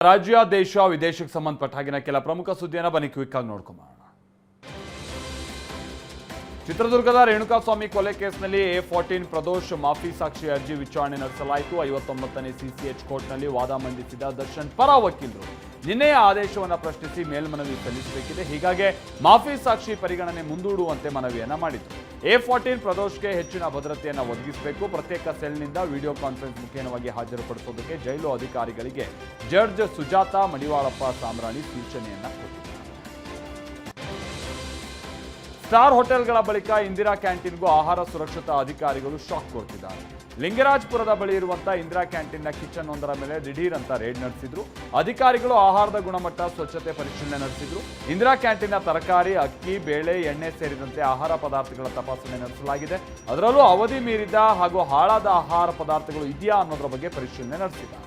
ರಾಜ್ಯ ದೇಶ ವಿದೇಶಕ್ಕೆ ಸಂಬಂಧಪಟ್ಟ ಹಾಗಿನ ಕೆಲ ಪ್ರಮುಖ ಸುದ್ದಿಯನ್ನು ಬನ್ನಿ ಕ್ವಿಕ್ ಆಗಿ ನೋಡ್ಕೊಂಬರೋಣ. ಚಿತ್ರದುರ್ಗದ ರೇಣುಕಾಸ್ವಾಮಿ ಕೊಲೆ ಕೇಸ್ನಲ್ಲಿ A14 ಪ್ರದೋಷ್ ಮಾಫಿ ಸಾಕ್ಷಿ ಅರ್ಜಿ ವಿಚಾರಣೆ ನಡೆಸಲಾಯಿತು. 59ನೇ CCH ಕೋರ್ಟ್ನಲ್ಲಿ ವಾದ ಮಂಡಿಸಿದ ದರ್ಶನ್ ಪರ ವಕೀಲರು ನಿನ್ನೆಯ ಆದೇಶವನ್ನು ಪ್ರಶ್ನಿಸಿ ಮೇಲ್ಮನವಿ ಸಲ್ಲಿಸಬೇಕಿದೆ, ಹೀಗಾಗಿ ಮಾಫಿ ಸಾಕ್ಷಿ ಪರಿಗಣನೆ ಮುಂದೂಡುವಂತೆ ಮನವಿಯನ್ನ ಮಾಡಿದ್ರು. A14 ಪ್ರದೋಷ್ಗೆ ಹೆಚ್ಚಿನ ಭದ್ರತೆಯನ್ನು ಒದಗಿಸಬೇಕು, ಪ್ರತ್ಯೇಕ ಸೆಲ್ನಿಂದ ವಿಡಿಯೋ ಕಾನ್ಫರೆನ್ಸ್ ಮುಖೇನವಾಗಿ ಹಾಜರುಪಡಿಸೋದಕ್ಕೆ ಜೈಲು ಅಧಿಕಾರಿಗಳಿಗೆ ಜಡ್ಜ್ ಸುಜಾತಾ ಮಡಿವಾಳಪ್ಪ ಸಾಮ್ರಾಣಿ ಸೂಚನೆಯನ್ನ ಕೊಟ್ಟಿದ್ದಾರೆ. ಸ್ಟಾರ್ ಹೋಟೆಲ್ಗಳ ಬಳಿಕ ಇಂದಿರಾ ಕ್ಯಾಂಟೀನ್ಗೂ ಆಹಾರ ಸುರಕ್ಷತಾ ಅಧಿಕಾರಿಗಳು ಶಾಕ್ ಕೊಡ್ತಿದ್ದಾರೆ. ಲಿಂಗರಾಜಪುರದ ಬಳಿ ಇರುವಂತಹ ಇಂದಿರಾ ಕ್ಯಾಂಟೀನ್ನ ಕಿಚನ್ ಒಂದರ ಮೇಲೆ ದಿಢೀರ್ ಅಂತ ರೇಡ್ ನಡೆಸಿದ್ರು. ಅಧಿಕಾರಿಗಳು ಆಹಾರದ ಗುಣಮಟ್ಟ ಸ್ವಚ್ಛತೆ ಪರಿಶೀಲನೆ ನಡೆಸಿದ್ರು. ಇಂದಿರಾ ಕ್ಯಾಂಟೀನ್ನ ತರಕಾರಿ, ಅಕ್ಕಿ, ಬೇಳೆ, ಎಣ್ಣೆ ಸೇರಿದಂತೆ ಆಹಾರ ಪದಾರ್ಥಗಳ ತಪಾಸಣೆ ನಡೆಸಲಾಗಿದೆ. ಅದರಲ್ಲೂ ಅವಧಿ ಮೀರಿದ ಹಾಗೂ ಹಾಳಾದ ಆಹಾರ ಪದಾರ್ಥಗಳು ಇದೆಯಾ ಅನ್ನೋದರ ಬಗ್ಗೆ ಪರಿಶೀಲನೆ ನಡೆಸಿದ್ದಾರೆ.